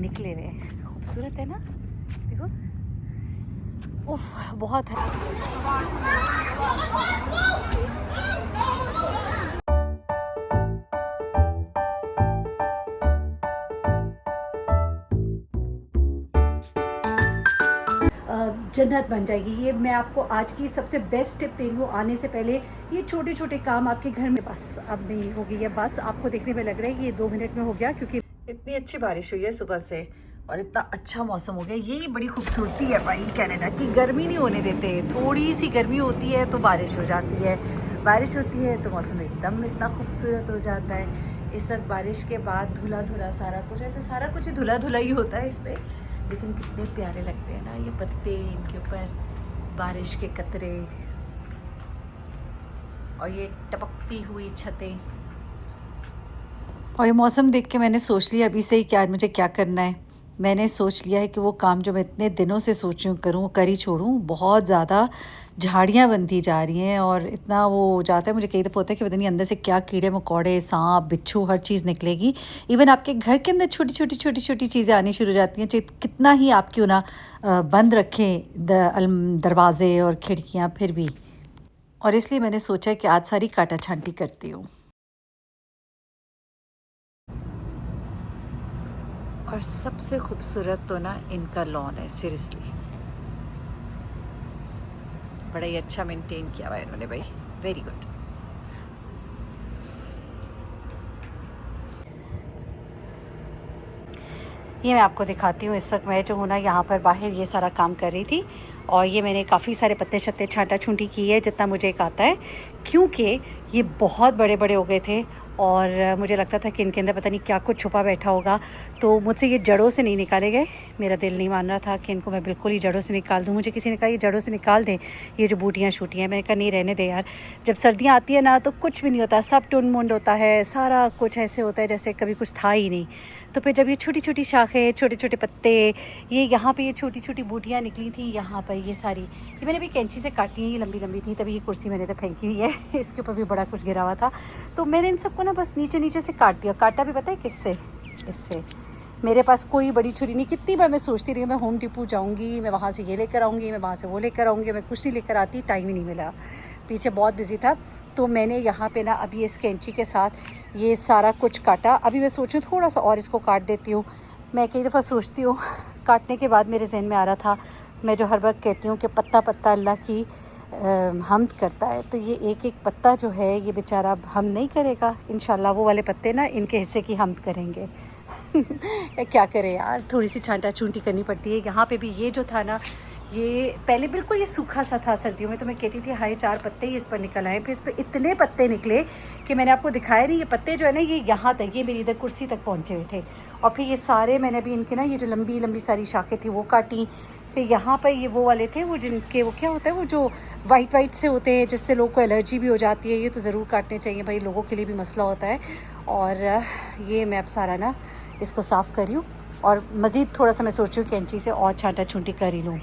निकले हुए हैं। खूबसूरत है ना, देखो। उफ, बहुत है। जन्नत बन जाएगी। ये मैं आपको आज की सबसे बेस्ट टिप दे रही हूँ। आने से पहले ये छोटे छोटे काम आपके घर में, बस अब नहीं हो गई है। बस आपको देखने में लग रहा है कि ये 2 मिनट में हो गया, क्योंकि इतनी अच्छी बारिश हुई है सुबह से और इतना अच्छा मौसम हो गया। यही बड़ी खूबसूरती है भाई कनाडा की, गर्मी नहीं होने देते। थोड़ी सी गर्मी होती है तो बारिश हो जाती है, बारिश होती है तो मौसम एकदम इतना खूबसूरत हो जाता है। इस वक्त बारिश के बाद धुला धुला सारा कुछ, ऐसे सारा कुछ ही धुला धुला ही होता है इस पर, लेकिन कितने प्यारे लगते हैं ना ये पत्ते, इनके ऊपर बारिश के कतरे और ये टपकती हुई छतें। और ये मौसम देख के मैंने सोच लिया अभी से ही कि आज मुझे क्या करना है। मैंने सोच लिया है कि वो काम जो मैं इतने दिनों से सोच रही हूँ करूँ, वो कर ही छोड़ूँ। बहुत ज़्यादा झाड़ियाँ बनती जा रही हैं और इतना वो हो जाता है, मुझे कई दफ़ा होता है कि पता नहीं अंदर से क्या कीड़े मकोड़े, सांप बिच्छू, हर चीज़ निकलेगी। इवन आपके घर के अंदर छोटी छोटी छोटी छोटी चीज़ें आनी शुरू हो जाती हैं, चाहे कितना ही आप क्यों ना बंद रखें दरवाजे और खिड़कियाँ, फिर भी। और इसलिए मैंने सोचा कि आज सारी काटा छांटी करती हूँ। और सबसे खूबसूरत तो ना इनका लॉन है, सीरियसली बड़ा ही अच्छा मेंटेन किया हुआ है इन्होंने भाई, वेरी गुड। ये मैं आपको दिखाती हूँ। इस वक्त मैं जो हूँ ना यहाँ पर बाहर ये सारा काम कर रही थी और ये मैंने काफ़ी सारे पत्ते शत्ते छांटा छूंटी की है जितना मुझे एक आता है, क्योंकि ये बहुत बड़े बड़े हो गए थे और मुझे लगता था कि इनके अंदर पता नहीं क्या कुछ छुपा बैठा होगा, तो मुझसे ये जड़ों से नहीं निकाले गए। मेरा दिल नहीं मान रहा था कि इनको मैं बिल्कुल ही जड़ों से निकाल दूँ। मुझे किसी ने कहा ये जड़ों से निकाल दें ये जो बूटियाँ शूटियाँ, मैंने कहा नहीं रहने दे यार। जब सर्दियाँ आती है ना तो कुछ भी नहीं होता, सब टुन मुंड होता है, सारा कुछ ऐसे होता है जैसे कभी कुछ था ही नहीं। तो फिर जब ये छोटी छोटी शाखें, छोटे छोटे पत्ते, ये यहाँ पे ये छोटी छोटी बूटियाँ निकली थी यहाँ पर, ये सारी ये मैंने अभी कैंची से काटी है। ये लंबी लंबी थी, तभी ये कुर्सी मैंने तो फेंकी हुई है इसके ऊपर भी बड़ा कुछ गिरा हुआ था। तो मैंने इन सबको ना बस नीचे नीचे से काट दिया। काटा भी पता है किससे? इससे। मेरे पास कोई बड़ी छुरी नहीं। कितनी बार मैं सोचती रही मैं होम डिपो जाऊँगी, मैं वहाँ से ये लेकर आऊँगी, मैं वहाँ से वो लेकर आऊँगी, मैं कुछ नहीं लेकर आती, टाइम ही नहीं मिला, पीछे बहुत बिजी था। तो मैंने यहाँ पे ना अभी इस कैंची के साथ ये सारा कुछ काटा। अभी मैं सोचूं थोड़ा सा और इसको काट देती हूँ। मैं कई दफ़ा सोचती हूँ, काटने के बाद मेरे जहन में आ रहा था, मैं जो हर वक्त कहती हूँ कि पत्ता पत्ता अल्लाह की हमद करता है, तो ये एक एक पत्ता जो है ये बेचारा अब हम नहीं करेगा, इंशाल्लाह वो वाले पत्ते ना इनके हिस्से की हमद करेंगे क्या करें यार, थोड़ी सी छांटा छूंटी करनी पड़ती है। यहाँ पे भी ये जो था ना, ये पहले बिल्कुल ये सूखा सा था सर्दियों में, तो मैं कहती थी हाय 4 पत्ते ही इस पर निकल आए। फिर इस पर इतने पत्ते निकले कि मैंने आपको दिखाया नहीं। ये पत्ते जो है ना ये यहाँ तक, ये मेरी इधर कुर्सी तक पहुँचे हुए थे। और फिर ये सारे मैंने अभी इनके ना ये जो लंबी लंबी सारी शाखें थी वो काटी। फिर यहाँ पर ये वो वाले थे, वो जिनके वो क्या होता है, वो जो वाइट वाइट से होते हैं जिससे लोगों को एलर्जी भी हो जाती है, ये तो ज़रूर काटने चाहिए भाई, लोगों के लिए भी मसला होता है। और ये मैं अब सारा ना इसको साफ़ करी हूँ और मज़ीद थोड़ा सा मैं सोच रही हूँ कैंची से और छांटा छूंटी कर ही लूँ।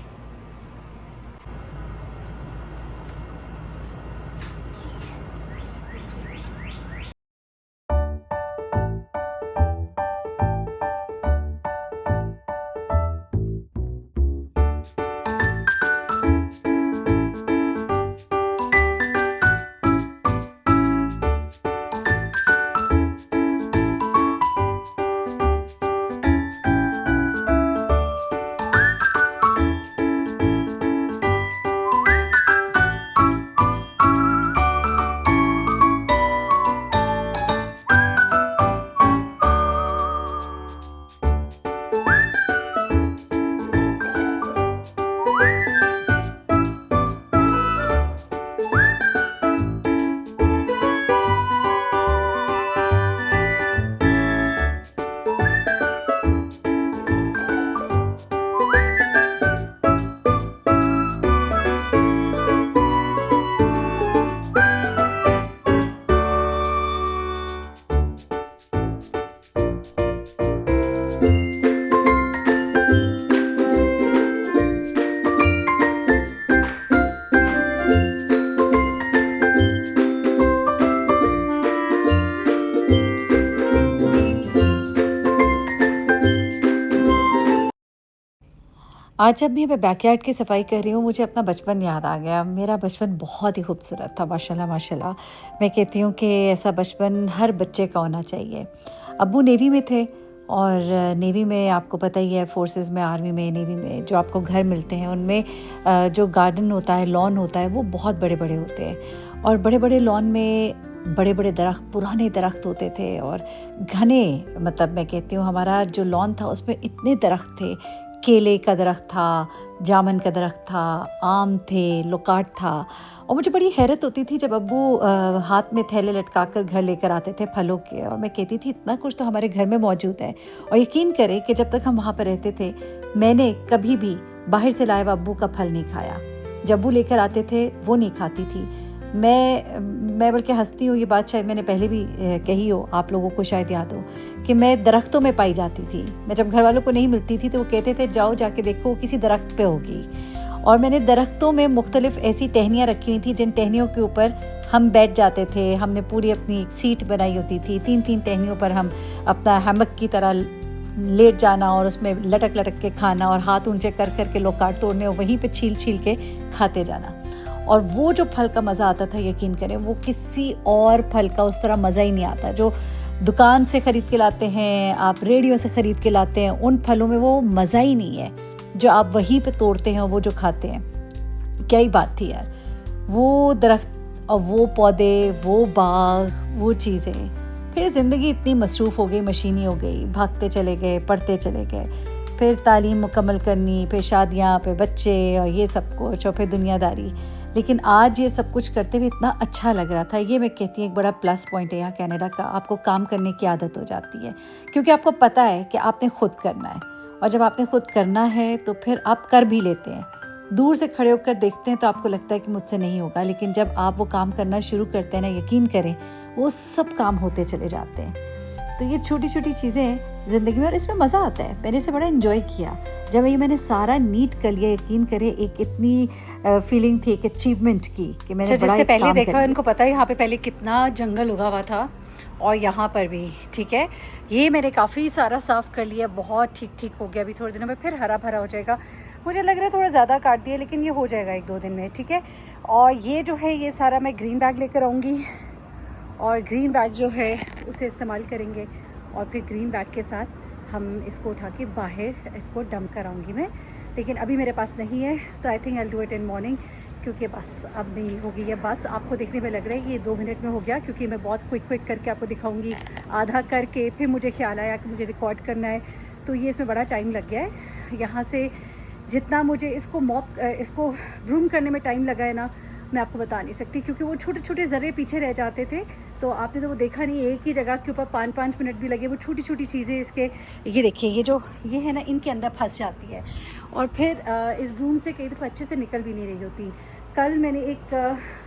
आज जब भी मैं बैकयार्ड की सफाई कर रही हूँ मुझे अपना बचपन याद आ गया। मेरा बचपन बहुत ही खूबसूरत था, माशाल्लाह माशाल्लाह। मैं कहती हूँ कि ऐसा बचपन हर बच्चे का होना चाहिए। अब्बू नेवी में थे और नेवी में आपको पता ही है, फोर्सेस में, आर्मी में, नेवी में जो आपको घर मिलते हैं उनमें जो गार्डन होता है, लॉन होता है, वो बहुत बड़े बड़े होते हैं। और बड़े बड़े लॉन में बड़े बड़े दरख्त, पुराने दरख्त होते थे और घने, मतलब मैं कहती हूँ हमारा जो लॉन था उसमें इतने दरख्त थे। केले का दरख्त था, जामुन का दरख्त था, आम थे, लोकाट था। और मुझे बड़ी हैरत होती थी जब अब्बू हाथ में थैले लटका कर घर लेकर आते थे फलों के, और मैं कहती थी इतना कुछ तो हमारे घर में मौजूद है। और यकीन करें कि जब तक हम वहाँ पर रहते थे मैंने कभी भी बाहर से लाए हुआ अब्बू का फल नहीं खाया। जब अब्बू लेकर आते थे वो नहीं खाती थी मैं बल्कि हंसती हूँ, ये बात शायद मैंने पहले भी कही हो, आप लोगों को शायद याद हो कि मैं दरख्तों में पाई जाती थी। मैं जब घर वालों को नहीं मिलती थी तो वो कहते थे जाओ जाके देखो किसी दरख्त पे होगी। और मैंने दरख्तों में मुख्तलिफ ऐसी टहनियाँ रखी हुई थी जिन टहनियों के ऊपर हम बैठ जाते थे। हमने पूरी अपनी एक सीट बनाई होती थी, 3-3 टहनियों पर हम अपना हैमक की तरह लेट जाना और उसमें लटक लटक के खाना और हाथ ऊंचे कर कर के लोकाट तोड़ने और वहीं पे छील छील के खाते जाना। और वो जो फल का मज़ा आता था, यकीन करें वो किसी और फल का उस तरह मज़ा ही नहीं आता। जो दुकान से ख़रीद के लाते हैं, आप रेडियो से ख़रीद के लाते हैं, उन फलों में वो मज़ा ही नहीं है जो आप वहीं पे तोड़ते हैं और वो जो खाते हैं। क्या ही बात थी यार, वो दरख्त और वो पौधे, वो बाग, वो चीज़ें। फिर ज़िंदगी इतनी मसरूफ़ हो गई, मशीनी हो गई, भागते चले गए, पढ़ते चले गए, फिर तालीम मुकम्मल करनी, फिर शादियाँ, फिर बच्चे और ये सब कुछ, और फिर दुनियादारी। लेकिन आज ये सब कुछ करते हुए इतना अच्छा लग रहा था। ये मैं कहती हूँ एक बड़ा प्लस पॉइंट है यहाँ कनाडा का, आपको काम करने की आदत हो जाती है क्योंकि आपको पता है कि आपने खुद करना है। और जब आपने खुद करना है तो फिर आप कर भी लेते हैं। दूर से खड़े होकर देखते हैं तो आपको लगता है कि मुझसे नहीं होगा, लेकिन जब आप वो काम करना शुरू करते हैं ना, यकीन करें वो सब काम होते चले जाते हैं। तो ये छोटी छोटी चीज़ें हैं ज़िंदगी में और इसमें मज़ा आता है। मैंने इसे बड़ा एंजॉय किया जब ये मैंने सारा नीट कर लिया। यकीन करें एक इतनी फीलिंग थी, एक अचीवमेंट की कि मैंने बड़ा जिससे पहले काम देखा, इनको पता है यहाँ पे पहले कितना जंगल उगा हुआ था और यहाँ पर भी ठीक है। ये मैंने काफ़ी सारा साफ़ कर लिया, बहुत ठीक ठीक हो गया। अभी थोड़े दिनों में फिर हरा भरा हो जाएगा। मुझे लग रहा है थोड़ा ज़्यादा काट दिया, लेकिन ये हो जाएगा 1-2 दिन में, ठीक है। और ये जो है ये सारा मैं ग्रीन बैग लेकर आऊँगी और ग्रीन बैग जो है उसे इस्तेमाल करेंगे और फिर ग्रीन बैग के साथ हम इसको उठा के बाहर इसको डंप कराऊंगी मैं। लेकिन अभी मेरे पास नहीं है तो I think I do it in morning, क्योंकि बस अब मेरी हो गई है। बस आपको देखने में लग रहा है कि ये 2 मिनट में हो गया, क्योंकि मैं बहुत क्विक करके आपको दिखाऊंगी। आधा करके फिर मुझे ख्याल आया कि मुझे रिकॉर्ड करना है, तो ये इसमें बड़ा टाइम लग गया है। यहाँ से जितना मुझे इसको ब्रूम करने में टाइम लगा है ना, मैं आपको बता नहीं सकती, क्योंकि वो छोटे छोटे ज़र्रे पीछे रह जाते थे। तो आपने तो वो देखा नहीं, एक ही जगह के ऊपर 5-5 मिनट भी लगे। वो छोटी छोटी चीज़ें इसके, ये देखिए ये है ना, इनके अंदर फंस जाती है और फिर इस ब्रूम से कई दफ़ा अच्छे से निकल भी नहीं रही होती। कल मैंने एक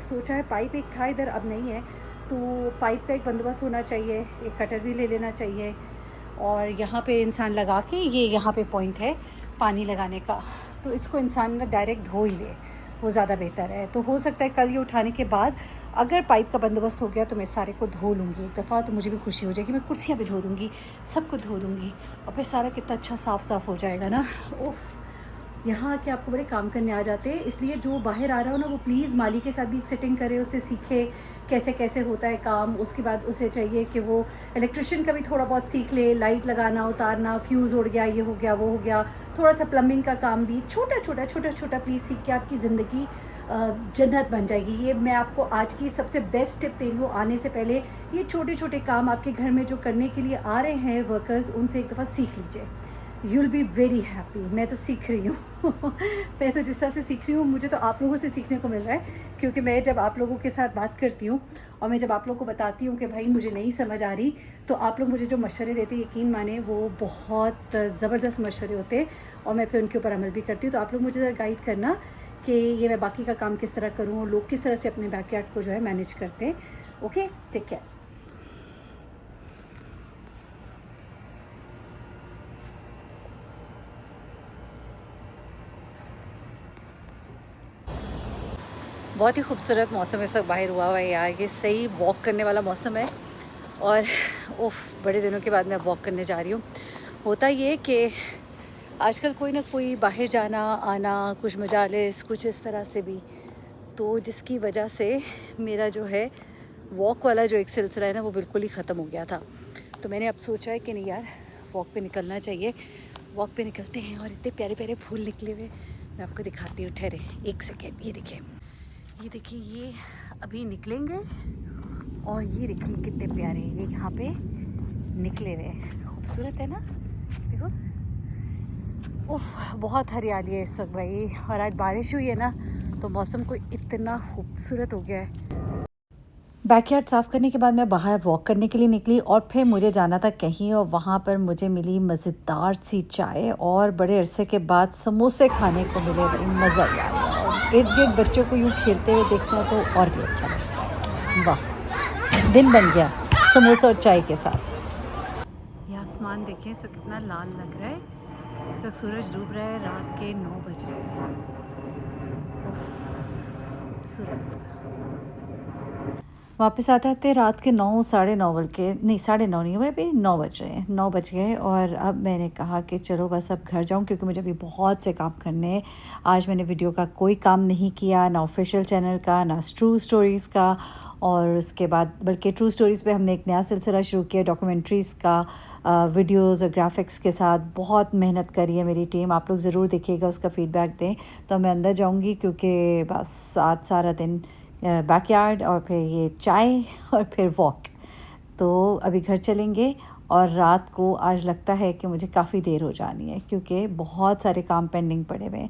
सोचा है, पाइप एक था इधर, अब नहीं है, तो पाइप का एक बंदोबस्त होना चाहिए, एक कटर भी ले लेना चाहिए। और यहाँ पे इंसान लगा के, ये यहाँ पे पॉइंट है पानी लगाने का, तो इसको इंसान ना डायरेक्ट धो ही ले, वो ज़्यादा बेहतर है। तो हो सकता है कल ये उठाने के बाद अगर पाइप का बंदोबस्त हो गया तो मैं सारे को धो लूँगी एक दफ़ा, तो मुझे भी खुशी हो जाएगी। मैं कुर्सियाँ भी धो दूँगी, सब कुछ धो दूँगी और फिर सारा कितना अच्छा साफ़ हो जाएगा ना। ओह, यहाँ आके आपको बड़े काम करने आ जाते हैं। इसलिए जो बाहर आ रहा हो ना, वो प्लीज़ माली के साथ भी एक सेटिंग करे, उससे सीखे कैसे कैसे होता है काम। उसके बाद उसे चाहिए कि वो इलेक्ट्रिशियन का भी थोड़ा बहुत सीख ले, लाइट लगाना, उतारना, फ्यूज़ उड़ गया, ये हो गया, वो हो गया, थोड़ा सा प्लम्बिंग का काम भी छोटा छोटा प्लीज़ सीख के आपकी ज़िंदगी जन्नत बन जाएगी। ये मैं आपको आज की सबसे बेस्ट टिप दे रही हूँ। आने से पहले ये छोटे छोटे काम आपके घर में जो करने के लिए आ रहे हैं वर्कर्स, उनसे एक दफ़ा सीख लीजिए। You will be very happy. मैं तो सीख रही हूँ मैं तो जिस तरह से सीख रही हूँ, मुझे तो आप लोगों से सीखने को मिल रहा है, क्योंकि मैं जब आप लोगों के साथ बात करती हूँ और मैं जब आप लोगों को बताती हूँ कि भाई मुझे नहीं समझ आ रही, तो आप लोग मुझे जो मशवरे देते हैं, यकीन माने वो बहुत ज़बरदस्त मशवरे होते हैं और मैं फिर उनके ऊपर अमल भी करती हूँ। तो आप लोग मुझे ज़रा गाइड करना कि ये मैं बाकी का काम किस तरह करूँ, लोग किस तरह से अपने बैकयार्ड को जो है मैनेज करते हैं। Okay, take care. बहुत ही खूबसूरत मौसम इस वक्त बाहर हुआ है यार। ये सही वॉक करने वाला मौसम है और उफ, बड़े दिनों के बाद मैं वॉक करने जा रही हूँ। होता ये कि आजकल कोई ना कोई बाहर जाना आना, कुछ मजालिस, कुछ इस तरह से भी, तो जिसकी वजह से मेरा जो है वॉक वाला जो एक सिलसिला है ना वो बिल्कुल ही ख़त्म हो गया था। तो मैंने अब सोचा है कि नहीं यार, वॉक पे निकलना चाहिए। वॉक पे निकलते हैं और इतने प्यारे प्यारे फूल निकले हुए, मैं आपको दिखाती हूँ। ठहरे एक सेकेंड, ये देखिए ये अभी निकलेंगे और ये देखिए कितने प्यारे ये यहाँ पे निकले हुए हैं। खूबसूरत है ना, देखो। उफ, बहुत हरियाली है इस वक्त भाई। और आज बारिश हुई है ना तो मौसम को इतना खूबसूरत हो गया है। बैकयार्ड साफ़ करने के बाद मैं बाहर वॉक करने के लिए निकली और फिर मुझे जाना था कहीं, और वहाँ पर मुझे मिली मज़ेदार सी चाय और बड़े अरसे के बाद समोसे खाने को मिले। भाई मज़ा ही आ गया। और इर्द गिर्द बच्चों को यूँ खेलते हुए देखना तो और भी अच्छा लगता। वाह, दिन बन गया समोसा और चाय के साथ। ये आसमान देखें इस वक्त कितना लाल लग रहा है। इस वक्त सूरज डूब रहा है, रात के 9 बज रहे हैं। खूबसूरत। वापस आते आते रात के 9 साढ़े 9 बज के, नहीं 9:30 नहीं हुए, अभी 9 बज रहे हैं, 9 बज गए। और अब मैंने कहा कि चलो बस अब घर जाऊं, क्योंकि मुझे अभी बहुत से काम करने हैं। आज मैंने वीडियो का कोई काम नहीं किया, ना ऑफिशियल चैनल का, ना ट्रू स्टोरीज़ का। और उसके बाद बल्कि ट्रू स्टोरीज़ पे हमने एक नया सिलसिला शुरू किया डॉक्यूमेंट्रीज़ का, वीडियोज़ और ग्राफिक्स के साथ। बहुत मेहनत करी है मेरी टीम, आप लोग ज़रूर देखिएगा, उसका फ़ीडबैक दें। तो मैं अंदर जाऊँगी क्योंकि बस आज सारा दिन बैकयार्ड और फिर ये चाय और फिर वॉक। तो अभी घर चलेंगे और रात को आज लगता है कि मुझे काफ़ी देर हो जानी है, क्योंकि बहुत सारे काम पेंडिंग पड़े हुए हैं।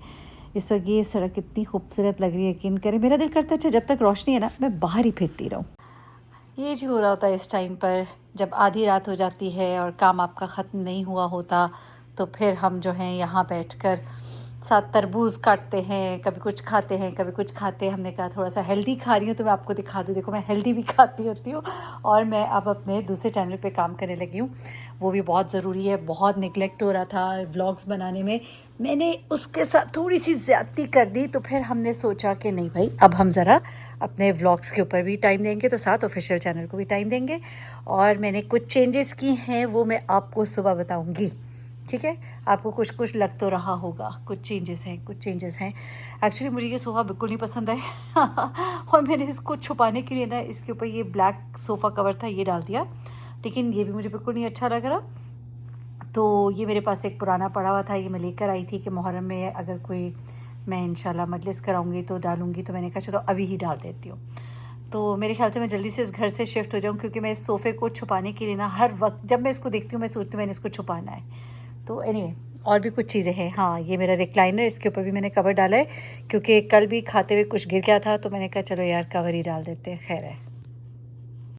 इस वक्त ये सड़क इतनी खूबसूरत लग रही है, यकीन करें मेरा दिल करता है अच्छा जब तक रोशनी है ना मैं बाहर ही फिरती रहूँ। ये जी हो रहा होता है इस टाइम पर, जब आधी रात हो जाती है और काम आपका ख़त्म नहीं हुआ होता, तो फिर हम जो हैं यहाँ बैठकर साथ तरबूज काटते हैं, कभी कुछ खाते हैं, कभी कुछ खाते हैं। हमने कहा थोड़ा सा हेल्दी खा रही हूँ तो मैं आपको दिखा दूँ। देखो मैं हेल्दी भी खाती होती हूँ। और मैं अब अपने दूसरे चैनल पे काम करने लगी हूँ, वो भी बहुत ज़रूरी है। बहुत निगलेक्ट हो रहा था व्लॉग्स बनाने में, मैंने उसके साथ थोड़ी सी ज़्यादती कर दी। तो फिर हमने सोचा कि नहीं भाई, अब हम ज़रा अपने व्लॉग्स के ऊपर भी टाइम देंगे, तो साथ ऑफिशियल चैनल को भी टाइम देंगे। और मैंने कुछ चेंजेस की हैं, वो मैं आपको सुबह बताऊँगी, ठीक है। आपको कुछ कुछ लग तो रहा होगा, कुछ चेंजेस हैं। एक्चुअली मुझे ये सोफ़ा बिल्कुल नहीं पसंद है और मैंने इसको छुपाने के लिए ना इसके ऊपर ये ब्लैक सोफ़ा कवर था ये डाल दिया, लेकिन ये भी मुझे बिल्कुल नहीं अच्छा लग रहा। तो ये मेरे पास एक पुराना पड़ा हुआ था, ये मैं लेकर आई थी कि मुहर्रम में अगर कोई मैं इंशाल्लाह मजलिस कराऊंगी तो डालूंगी, तो मैंने कहा चलो अभी ही डाल देती हूँ। तो मेरे ख्याल से मैं जल्दी से इस घर से शिफ्ट हो जाऊँ, क्योंकि मैं इस सोफ़े को छुपाने के लिए ना हर वक्त जब मैं इसको देखती हूँ मैं सोचती हूँ मैंने इसको छुपाना है। तो एनीवे और भी कुछ चीज़ें हैं। हाँ, ये मेरा रिक्लाइनर, इसके ऊपर भी मैंने कवर डाला है, क्योंकि कल भी खाते हुए कुछ गिर गया था, तो मैंने कहा चलो यार कवर ही डाल देते हैं, खैर है।